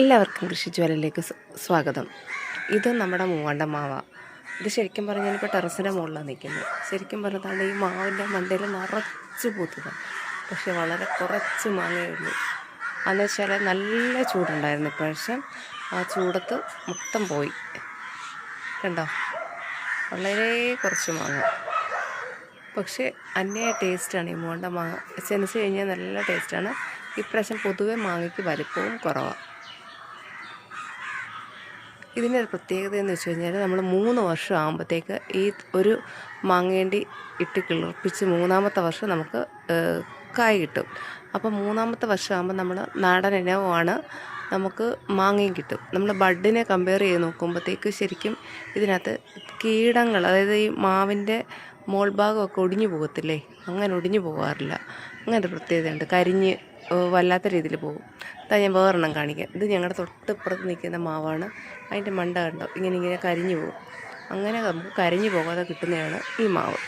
എല്ലാവർക്കും കൃഷിജ്വാലയിലേക്ക് സ്വാഗതം. ഇത് നമ്മുടെ മൂവാണ്ടൻ മാവ. ഇത് ശരിക്കും പറഞ്ഞാൽ ഞാനിപ്പോൾ ടെറസിൻ്റെ മുകളിലാണ് നിൽക്കുന്നത്. ശരിക്കും പറഞ്ഞാൽ ഈ മാവിൻ്റെ മണ്ടയിൽ നിറച്ച് പൂത്തതാണ്, പക്ഷെ വളരെ കുറച്ച് മാങ്ങയേ ഉള്ളൂ. അതെന്ന് വെച്ചാൽ നല്ല ചൂടുണ്ടായിരുന്നു. ഇപ്രാവശ്യം ആ ചൂടത്ത് മൊത്തം പോയി. കണ്ടോ, വളരെ കുറച്ച് മാങ്ങ, പക്ഷേ അന്യായ ടേസ്റ്റാണ് ഈ മൂവാണ്ടൻ മാങ്ങ. ചെനച്ച് കഴിഞ്ഞാൽ നല്ല ടേസ്റ്റാണ്. ഇപ്രാവശ്യം പൊതുവെ മാങ്ങയ്ക്ക് വലിപ്പവും കുറവാണ്. ഇതിൻ്റെ ഒരു പ്രത്യേകത എന്ന് വെച്ച് കഴിഞ്ഞാൽ നമ്മൾ 3 വർഷം ആകുമ്പോഴത്തേക്ക് ഈ ഒരു മാങ്ങേണ്ടി ഇട്ട് കിളിർപ്പിച്ച് 3-ാമത്തെ വർഷം നമുക്ക് കായ് കിട്ടും. അപ്പോൾ 3-ാമത്തെ വർഷമാകുമ്പോൾ നമ്മൾ നാടൻ ഇനമാണ്, നമുക്ക് മാങ്ങയും കിട്ടും. നമ്മൾ ബഡിനെ കമ്പയർ ചെയ്ത് നോക്കുമ്പോഴത്തേക്ക് ശരിക്കും ഇതിനകത്ത് കീടങ്ങൾ, അതായത് ഈ മാവിൻ്റെ മോൾ ഭാഗമൊക്കെ ഒടിഞ്ഞു പോകത്തില്ലേ, അങ്ങനെ ഒടിഞ്ഞു പോകാറില്ല. അങ്ങനെ ഒരു പ്രത്യേകതയുണ്ട്. കരിഞ്ഞ് വല്ലാത്ത രീതിയിൽ പോകും. അതാ ഞാൻ വേറെണ്ണം കാണിക്കാം. ഇത് ഞങ്ങളുടെ തൊട്ടിപ്പുറത്ത് നിൽക്കുന്ന മാവാണ്. അതിൻ്റെ മണ്ട കണ്ടോ, ഇങ്ങനെ കരിഞ്ഞു പോകും. അങ്ങനെ നമുക്ക് കരിഞ്ഞു പോകാതെ കിട്ടുന്നതാണ് ഈ മാവ്.